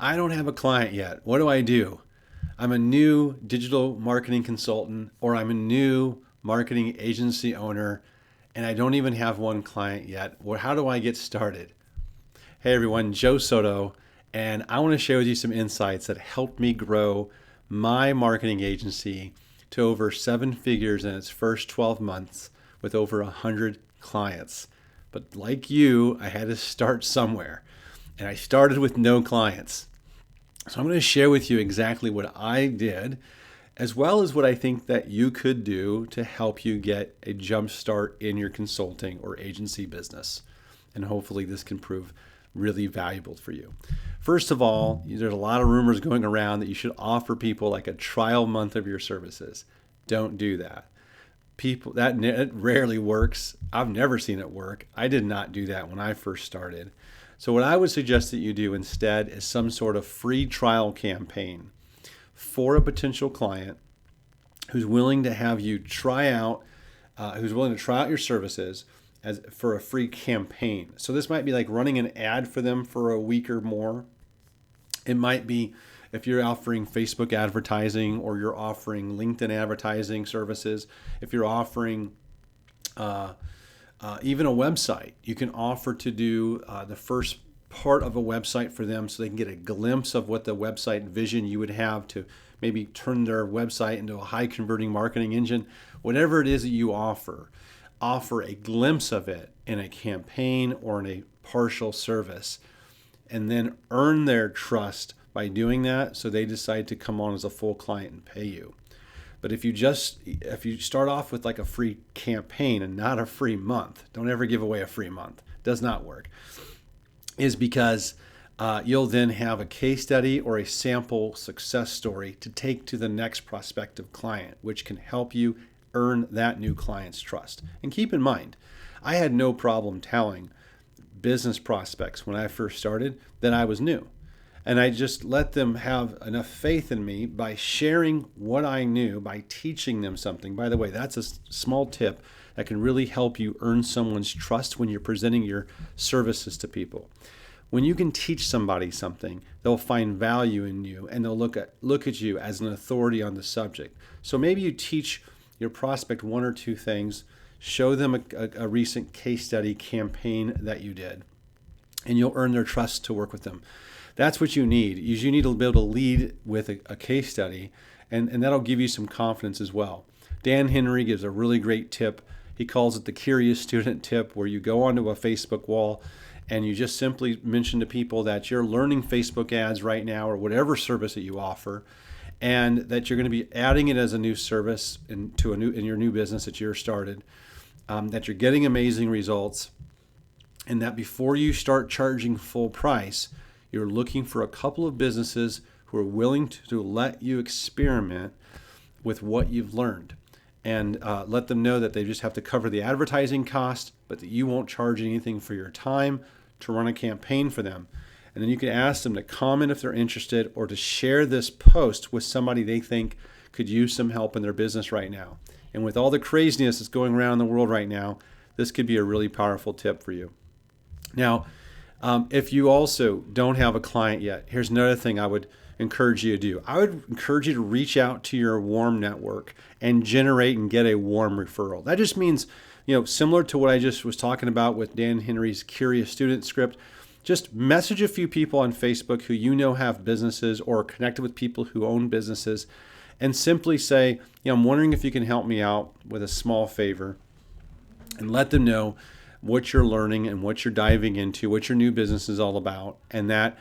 I don't have a client yet. What do I do? I'm a new digital marketing consultant, or I'm a new marketing agency owner, and I don't even have one client yet. Well, how do I get started? Hey everyone, Joe Soto, and I want to share with you some insights that helped me grow my marketing agency to over 7 figures in its first 12 months with over 100 clients. But like you, I had to start somewhere, and I started with no clients. So I'm going to share with you exactly what I did, as well as what I think that you could do to help you get a jump start in your consulting or agency business. And hopefully this can prove really valuable for you. First of all, there's a lot of rumors going around that you should offer people like a trial month of your services. Don't do that. It rarely works. I've never seen it work. I did not do that when I first started. So what I would suggest that you do instead is some sort of free trial campaign for a potential client who's willing to have you who's willing to try out your services for a free campaign. So this might be like running an ad for them for a week or more. It might be if you're offering Facebook advertising, or you're offering LinkedIn advertising services. If you're offering even a website, you can offer to do the first part of a website for them so they can get a glimpse of what the website vision you would have to maybe turn their website into a high converting marketing engine. Whatever it is that you offer a glimpse of it in a campaign or in a partial service, and then earn their trust by doing that, so they decide to come on as a full client and pay you. But if you start off with like a free campaign and not a free month, don't ever give away a free month. It does not work. Is because you'll then have a case study or a sample success story to take to the next prospective client, which can help you earn that new client's trust. And keep in mind, I had no problem telling business prospects when I first started that I was new. And I just let them have enough faith in me by sharing what I knew, by teaching them something. By the way, that's a small tip that can really help you earn someone's trust when you're presenting your services to people. When you can teach somebody something, they'll find value in you, and they'll look at you as an authority on the subject. So maybe you teach your prospect one or two things, show them a recent case study campaign that you did, and you'll earn their trust to work with them. That's what you need. You need to be able to lead with a case study, and that'll give you some confidence as well. Dan Henry gives a really great tip. He calls it the curious student tip, where you go onto a Facebook wall and you just simply mention to people that you're learning Facebook ads right now, or whatever service that you offer, and that you're going to be adding it as a new service in your new business that you're started, that you're getting amazing results, and that before you start charging full price, you're looking for a couple of businesses who are willing to let you experiment with what you've learned, and let them know that they just have to cover the advertising cost, but that you won't charge anything for your time to run a campaign for them. And then you can ask them to comment if they're interested, or to share this post with somebody they think could use some help in their business right now. And with all the craziness that's going around in the world right now, this could be a really powerful tip for you. Now, if you also don't have a client yet, here's another thing I would encourage you to do. I would encourage you to reach out to your warm network and generate and get a warm referral. That just means, similar to what I just was talking about with Dan Henry's Curious Student script, just message a few people on Facebook who you know have businesses, or connected with people who own businesses, and simply say, I'm wondering if you can help me out with a small favor, and let them know what you're learning and what you're diving into, what your new business is all about, and that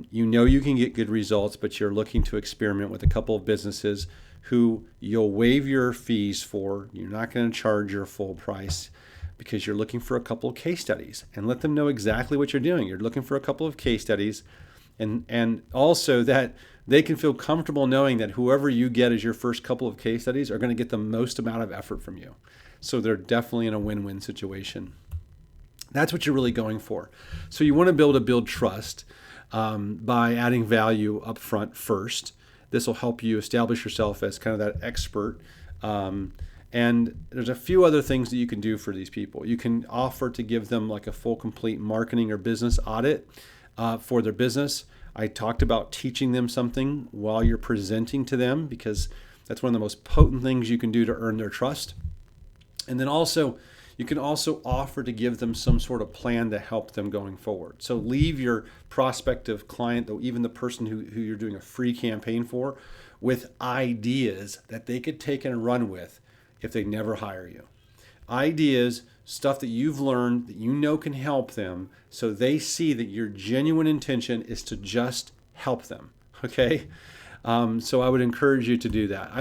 you can get good results, but you're looking to experiment with a couple of businesses who you'll waive your fees for. You're not going to charge your full price, because you're looking for a couple of case studies, and let them know exactly what you're doing. You're looking for a couple of case studies, and also that they can feel comfortable knowing that whoever you get as your first couple of case studies are going to get the most amount of effort from you. So they're definitely in a win-win situation. That's what you're really going for. So you want to be able to build trust by adding value up front first. This will help you establish yourself as kind of that expert. And there's a few other things that you can do for these people. You can offer to give them like a full, complete marketing or business audit. for their business. I talked about teaching them something while you're presenting to them, because that's one of the most potent things you can do to earn their trust. And then also, you can also offer to give them some sort of plan to help them going forward. So leave your prospective client, though even the person who you're doing a free campaign for, with ideas that they could take and run with if they never hire you. Ideas, stuff that you've learned that you know can help them, so they see that your genuine intention is to just help them. Okay? So I would encourage you to do that.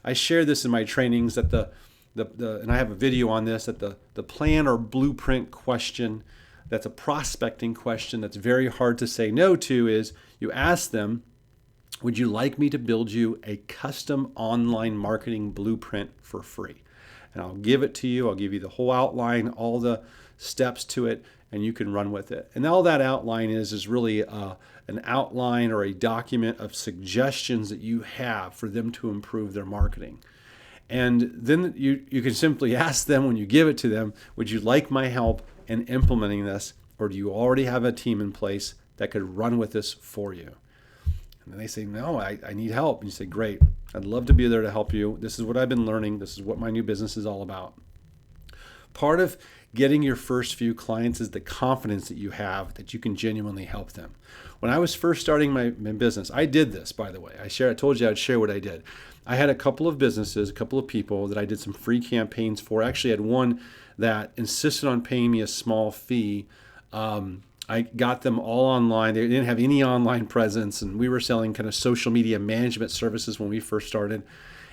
I share this in my trainings that and I have a video on this, that the plan or blueprint question, that's a prospecting question that's very hard to say no to, is you ask them, would you like me to build you a custom online marketing blueprint for free? And I'll give it to you. I'll give you the whole outline, all the steps to it, and you can run with it. And all that outline is really an outline or a document of suggestions that you have for them to improve their marketing. And then you can simply ask them when you give it to them, would you like my help in implementing this, or do you already have a team in place that could run with this for you? And then they say, no, I need help. And you say, great, I'd love to be there to help you. This is what I've been learning. This is what my new business is all about. Part of getting your first few clients is the confidence that you have that you can genuinely help them. When I was first starting my business, I did this, by the way. I told you I'd share what I did. I had a couple of businesses, a couple of people that I did some free campaigns for. I actually had one that insisted on paying me a small fee. I got them all online. They didn't have any online presence, and we were selling kind of social media management services when we first started.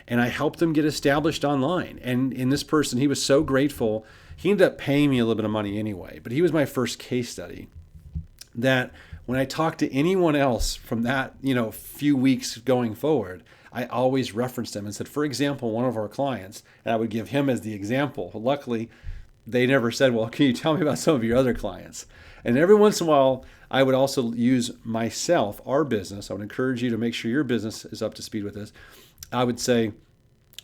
And I helped them get established online. And in this person, he was so grateful. He ended up paying me a little bit of money anyway, but he was my first case study. That when I talked to anyone else from that, few weeks going forward, I always referenced them and said, for example, one of our clients, and I would give him as the example. Luckily, they never said, well, can you tell me about some of your other clients? And every once in a while, I would also use myself, our business. I would encourage you to make sure your business is up to speed with this. I would say,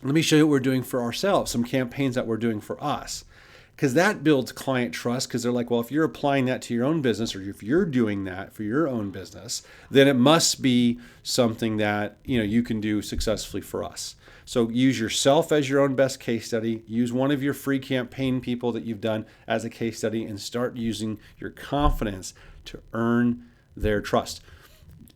let me show you what we're doing for ourselves, some campaigns that we're doing for us. Because that builds client trust, because they're like, well, if you're applying that to your own business, or if you're doing that for your own business, then it must be something that you can do successfully for us. So use yourself as your own best case study. Use one of your free campaign people that you've done as a case study, and start using your confidence to earn their trust.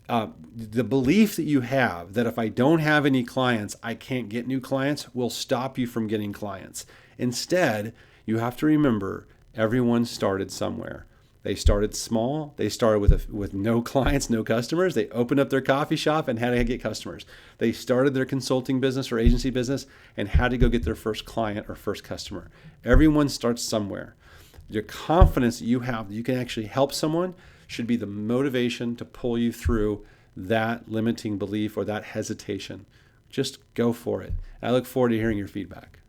The belief that you have that if I don't have any clients, I can't get new clients, will stop you from getting clients. Instead, you have to remember, everyone started somewhere. They started small. They started with no clients, no customers. They opened up their coffee shop and had to get customers. They started their consulting business or agency business and had to go get their first client or first customer. Everyone starts somewhere. Your confidence that you have that you can actually help someone should be the motivation to pull you through that limiting belief or that hesitation. Just go for it. I look forward to hearing your feedback.